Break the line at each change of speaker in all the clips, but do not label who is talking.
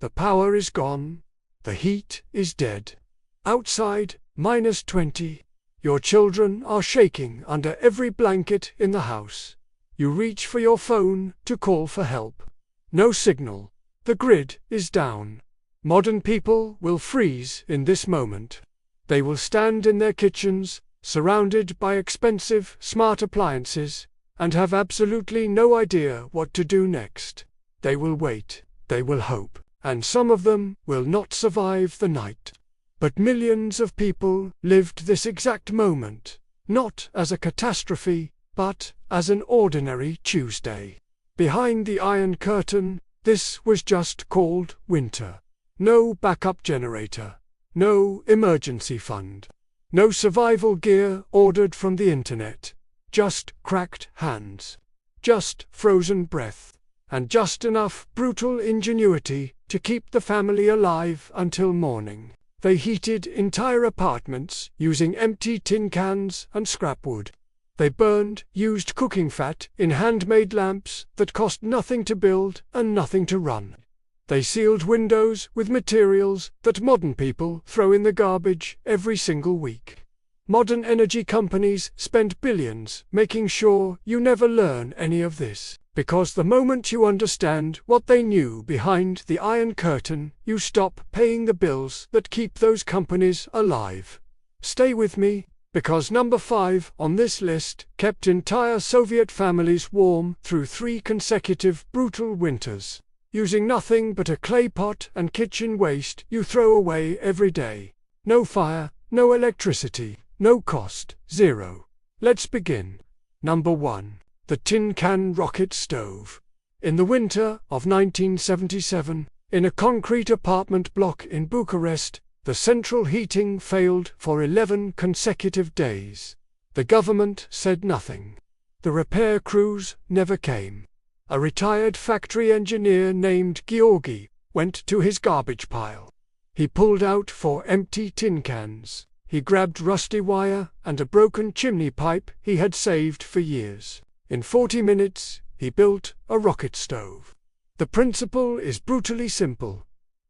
The power is gone. The heat is dead. Outside, -20. Your children are shaking under every blanket in the house. You reach for your phone to call for help. No signal. The grid is down. Modern people will freeze in this moment. They will stand in their kitchens, surrounded by expensive, smart appliances, and have absolutely no idea what to do next. They will wait. They will hope. And some of them will not survive the night. But millions of people lived this exact moment, not as a catastrophe, but as an ordinary Tuesday. Behind the Iron Curtain, this was just called winter. No backup generator. No emergency fund. No survival gear ordered from the internet. Just cracked hands. Just frozen breath. And just enough brutal ingenuity to keep the family alive until morning. They heated entire apartments using empty tin cans and scrap wood. They burned used cooking fat in handmade lamps that cost nothing to build and nothing to run. They sealed windows with materials that modern people throw in the garbage every single week. Modern energy companies spend billions making sure you never learn any of this, because the moment you understand what they knew behind the Iron Curtain, you stop paying the bills that keep those companies alive. Stay with me, because number 5 on this list kept entire Soviet families warm through 3 consecutive brutal winters, using nothing but a clay pot and kitchen waste you throw away every day. No fire, no electricity, no cost, 0. Let's begin. Number 1. The tin can rocket stove. In the winter of 1977, in a concrete apartment block in Bucharest, the central heating failed for 11 consecutive days. The government said nothing. The repair crews never came. A retired factory engineer named Georgi went to his garbage pile. He pulled out 4 empty tin cans. He grabbed rusty wire and a broken chimney pipe he had saved for years. In 40 minutes, he built a rocket stove. The principle is brutally simple.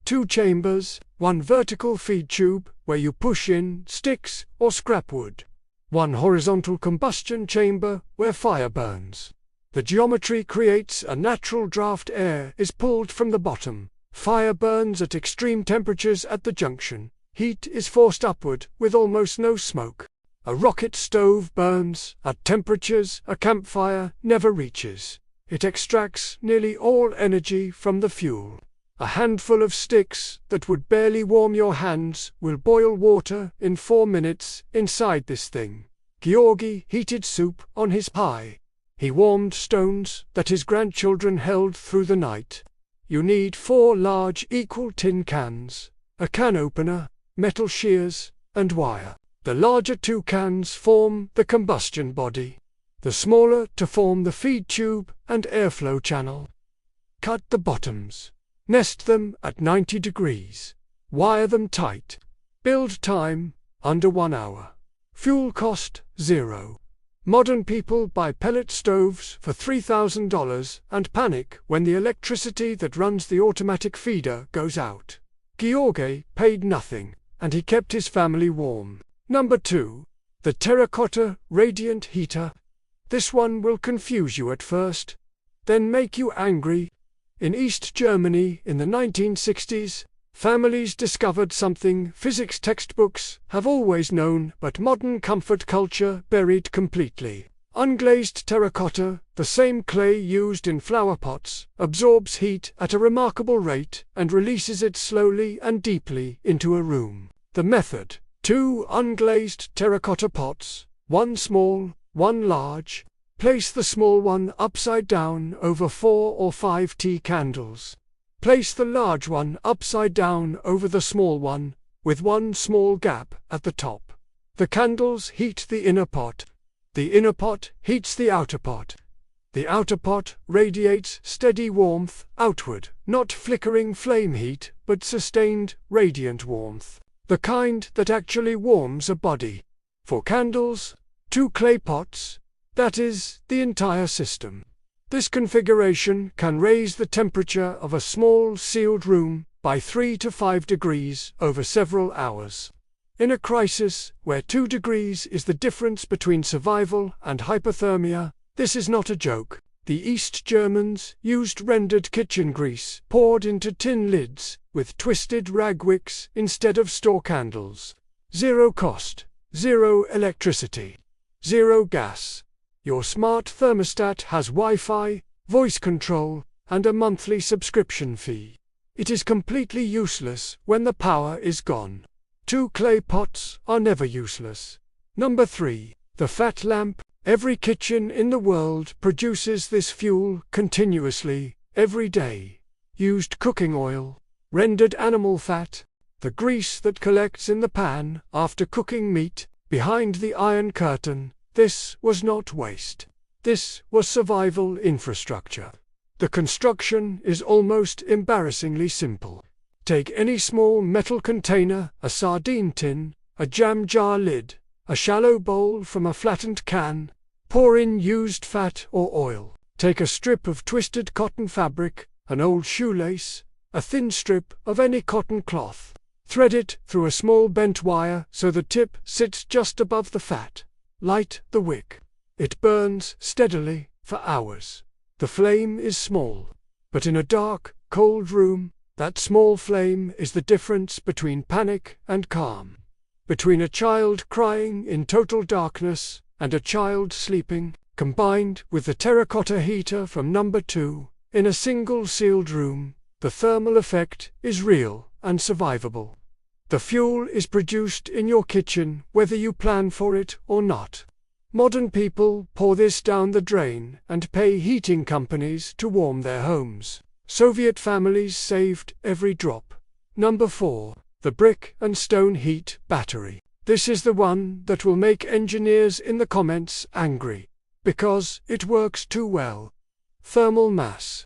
2 chambers, 1 vertical feed tube where you push in sticks or scrap wood. 1 horizontal combustion chamber where fire burns. The geometry creates a natural draft. Air is pulled from the bottom. Fire burns at extreme temperatures at the junction. Heat is forced upward with almost no smoke. A rocket stove burns at temperatures a campfire never reaches. It extracts nearly all energy from the fuel. A handful of sticks that would barely warm your hands will boil water in 4 minutes inside this thing. Georgi heated soup on his pie. He warmed stones that his grandchildren held through the night. You need 4 large equal tin cans, a can opener, metal shears, and wire. The larger 2 cans form the combustion body, the smaller to form the feed tube and airflow channel. Cut the bottoms. Nest them at 90 degrees. Wire them tight. Build time, under 1 hour. Fuel cost, 0. Modern people buy pellet stoves for $3,000 and panic when the electricity that runs the automatic feeder goes out. Georgi paid nothing, and he kept his family warm. Number 2. The terracotta radiant heater. This one will confuse you at first, then make you angry. In East Germany in the 1960s, families discovered something physics textbooks have always known but modern comfort culture buried completely. Unglazed terracotta, the same clay used in flower pots, absorbs heat at a remarkable rate and releases it slowly and deeply into a room. The method: 2 unglazed terracotta pots, 1 small, 1 large. Place the small one upside down over 4 or 5 tea candles. Place the large one upside down over the small one, with 1 small gap at the top. The candles heat the inner pot. The inner pot heats the outer pot. The outer pot radiates steady warmth outward, not flickering flame heat, but sustained, radiant warmth, the kind that actually warms a body. For candles, 2 clay pots. That is the entire system. This configuration can raise the temperature of a small sealed room by 3 to 5 degrees over several hours. In a crisis, where 2 degrees is the difference between survival and hypothermia, this is not a joke. The East Germans used rendered kitchen grease poured into tin lids with twisted rag wicks instead of store candles. Zero cost, zero electricity, zero gas. Your smart thermostat has Wi-Fi, voice control, and a monthly subscription fee. It is completely useless when the power is gone. 2 clay pots are never useless. Number 3. The fat lamp. Every kitchen in the world produces this fuel continuously, every day. Used cooking oil, rendered animal fat, the grease that collects in the pan after cooking meat, behind the Iron Curtain. This was not waste. This was survival infrastructure. The construction is almost embarrassingly simple. Take any small metal container, a sardine tin, a jam jar lid, a shallow bowl from a flattened can, pour in used fat or oil. Take a strip of twisted cotton fabric, an old shoelace, a thin strip of any cotton cloth. Thread it through a small bent wire so the tip sits just above the fat. Light the wick. It burns steadily for hours. The flame is small, but in a dark, cold room, that small flame is the difference between panic and calm. Between a child crying in total darkness and a child sleeping, combined with the terracotta heater from number 2, in a single sealed room, the thermal effect is real and survivable. The fuel is produced in your kitchen whether you plan for it or not. Modern people pour this down the drain and pay heating companies to warm their homes. Soviet families saved every drop. Number 4. The brick and stone heat battery. This is the one that will make engineers in the comments angry, because it works too well. Thermal mass.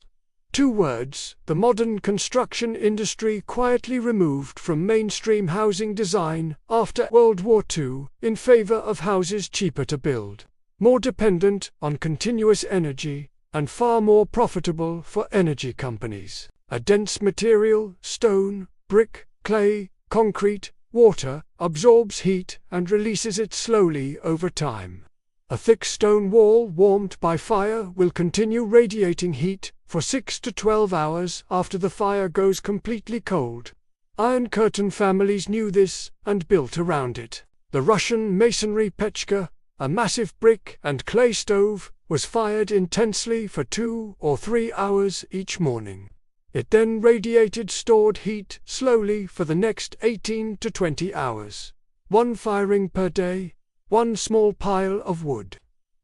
2 words the modern construction industry quietly removed from mainstream housing design after World War II in favor of houses cheaper to build, more dependent on continuous energy, and far more profitable for energy companies. A dense material, stone, brick, clay, concrete, water, absorbs heat and releases it slowly over time. A thick stone wall warmed by fire will continue radiating heat for 6 to 12 hours after the fire goes completely cold. Iron Curtain families knew this and built around it. The Russian masonry pechka, a massive brick and clay stove, was fired intensely for 2 or 3 hours each morning. It then radiated stored heat slowly for the next 18 to 20 hours. 1 firing per day, 1 small pile of wood.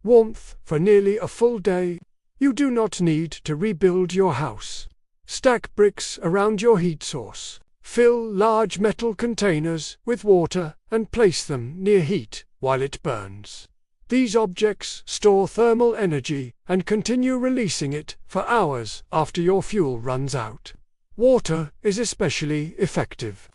Warmth for nearly a full day. You do not need to rebuild your house. Stack bricks around your heat source. Fill large metal containers with water and place them near heat while it burns. These objects store thermal energy and continue releasing it for hours after your fuel runs out. Water is especially effective.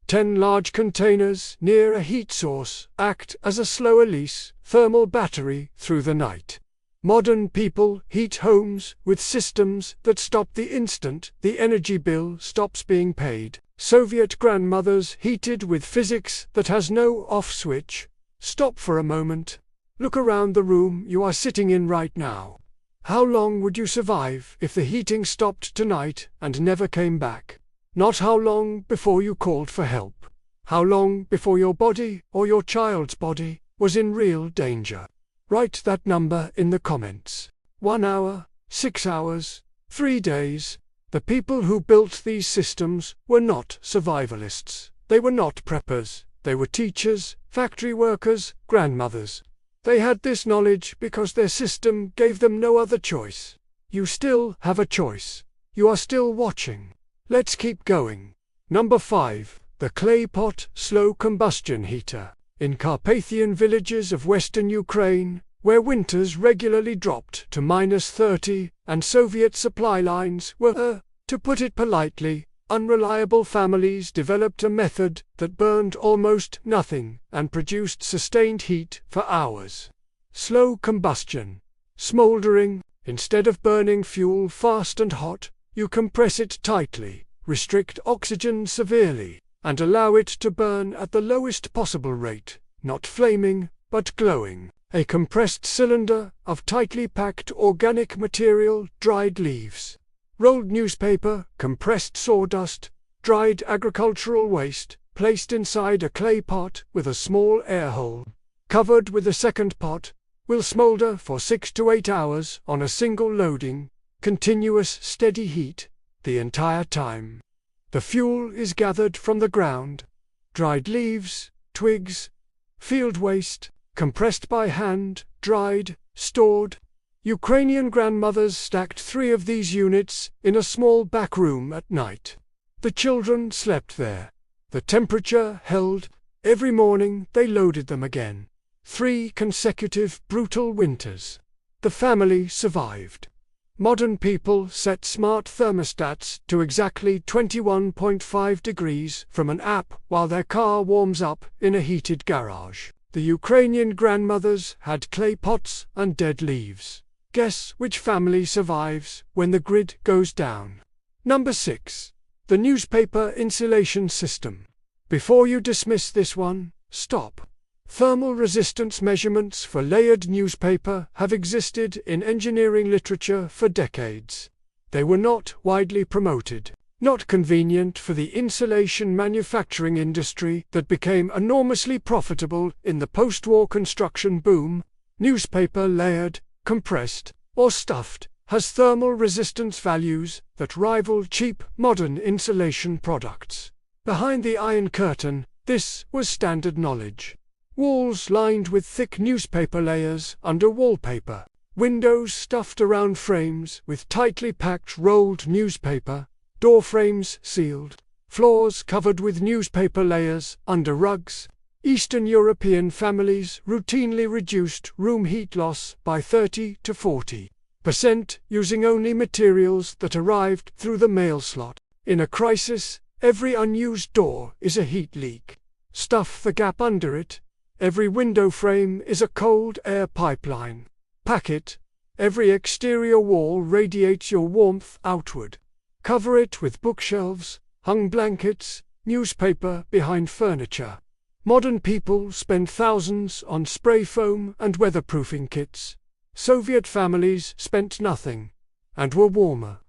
10 large containers near a heat source act as a slow-release thermal battery through the night. Modern people heat homes with systems that stop the instant the energy bill stops being paid. Soviet grandmothers heated with physics that has no off switch. Stop for a moment. Look around the room you are sitting in right now. How long would you survive if the heating stopped tonight and never came back? Not how long before you called for help. How long before your body or your child's body was in real danger. Write that number in the comments. 1 hour, 6 hours, 3 days. The people who built these systems were not survivalists. They were not preppers. They were teachers, factory workers, grandmothers. They had this knowledge because their system gave them no other choice. You still have a choice. You are still watching. Let's keep going. Number 5. The clay pot slow combustion heater. In Carpathian villages of western Ukraine, where winters regularly dropped to -30 and Soviet supply lines were, to put it politely, unreliable, families developed a method that burned almost nothing and produced sustained heat for hours. Slow combustion. Smoldering. Instead of burning fuel fast and hot, you compress it tightly, restrict oxygen severely, and allow it to burn at the lowest possible rate, not flaming, but glowing. A compressed cylinder of tightly packed organic material, dried leaves, rolled newspaper, compressed sawdust, dried agricultural waste, placed inside a clay pot with a small air hole, covered with a second pot, will smolder for 6 to 8 hours on a single loading, continuous steady heat, the entire time. The fuel is gathered from the ground, dried leaves, twigs, field waste, compressed by hand, dried, stored. Ukrainian grandmothers stacked 3 of these units in a small back room at night. The children slept there. The temperature held. Every morning they loaded them again. 3 consecutive brutal winters. The family survived. Modern people set smart thermostats to exactly 21.5 degrees from an app while their car warms up in a heated garage. The Ukrainian grandmothers had clay pots and dead leaves. Guess which family survives when the grid goes down? Number 6. The newspaper insulation system. Before you dismiss this one, stop. Thermal resistance measurements for layered newspaper have existed in engineering literature for decades. They were not widely promoted, not convenient for the insulation manufacturing industry that became enormously profitable in the post-war construction boom. Newspaper layered, compressed, or stuffed has thermal resistance values that rival cheap modern insulation products. Behind the Iron Curtain, this was standard knowledge. Walls lined with thick newspaper layers under wallpaper, windows stuffed around frames with tightly packed rolled newspaper, door frames sealed, floors covered with newspaper layers under rugs. Eastern European families routinely reduced room heat loss by 30 to 40% using only materials that arrived through the mail slot. In a crisis, every unused door is a heat leak. Stuff the gap under it. Every window frame is a cold air pipeline. Pack it. Every exterior wall radiates your warmth outward. Cover it with bookshelves, hung blankets, newspaper behind furniture. Modern people spend thousands on spray foam and weatherproofing kits. Soviet families spent nothing, and were warmer.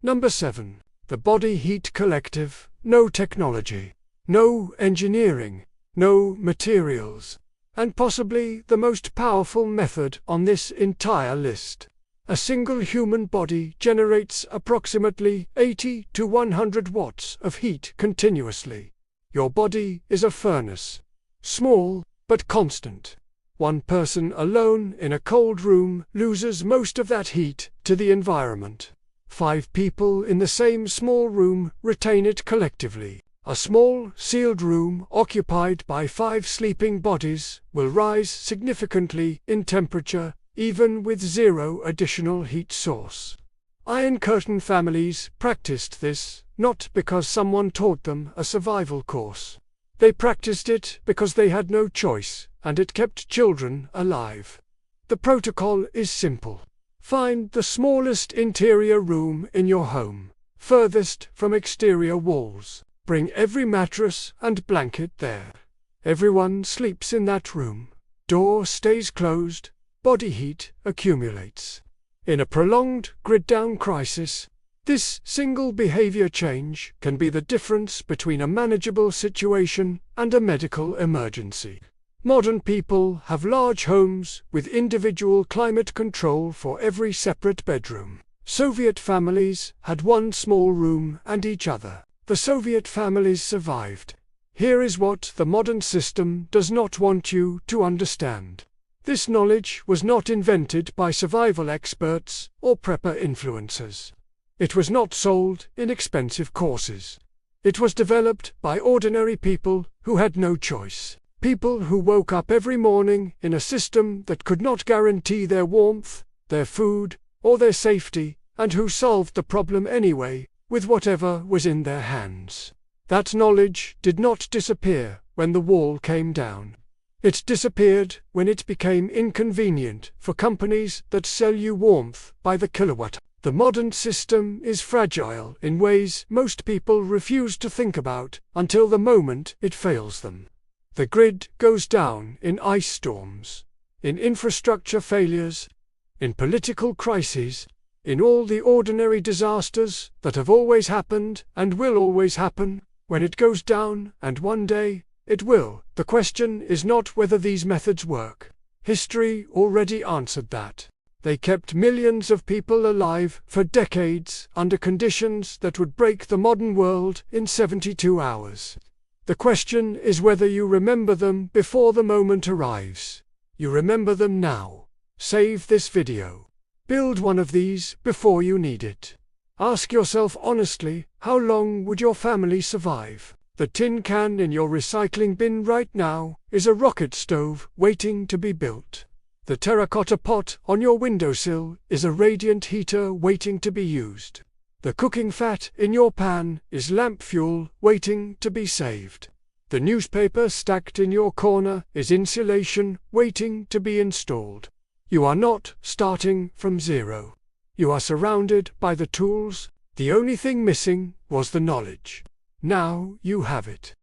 Number 7. The Body Heat Collective. No technology, no engineering, no materials, and possibly the most powerful method on this entire list. A single human body generates approximately 80 to 100 watts of heat continuously. Your body is a furnace. Small, but constant. One person alone in a cold room loses most of that heat to the environment. 5 people in the same small room retain it collectively. A small, sealed room occupied by 5 sleeping bodies will rise significantly in temperature, even with 0 additional heat source. Iron Curtain families practiced this, not because someone taught them a survival course. They practiced it because they had no choice, and it kept children alive. The protocol is simple. Find the smallest interior room in your home, furthest from exterior walls. Bring every mattress and blanket there. Everyone sleeps in that room. Door stays closed. Body heat accumulates. In a prolonged grid-down crisis, this single behavior change can be the difference between a manageable situation and a medical emergency. Modern people have large homes with individual climate control for every separate bedroom. Soviet families had one small room and each other. The Soviet families survived. Here is what the modern system does not want you to understand. This knowledge was not invented by survival experts or prepper influencers. It was not sold in expensive courses. It was developed by ordinary people who had no choice. People who woke up every morning in a system that could not guarantee their warmth, their food, or their safety, and who solved the problem anyway, with whatever was in their hands. That knowledge did not disappear when the wall came down. It disappeared when it became inconvenient for companies that sell you warmth by the kilowatt. The modern system is fragile in ways most people refuse to think about until the moment it fails them. The grid goes down in ice storms, in infrastructure failures, in political crises, in all the ordinary disasters that have always happened and will always happen. When it goes down, and one day it will, the question is not whether these methods work. History already answered that. They kept millions of people alive for decades under conditions that would break the modern world in 72 hours. The question is whether you remember them before the moment arrives. You remember them now. Save this video. Build one of these before you need it. Ask yourself honestly, how long would your family survive? The tin can in your recycling bin right now is a rocket stove waiting to be built. The terracotta pot on your windowsill is a radiant heater waiting to be used. The cooking fat in your pan is lamp fuel waiting to be saved. The newspaper stacked in your corner is insulation waiting to be installed. You are not starting from zero. You are surrounded by the tools. The only thing missing was the knowledge. Now you have it.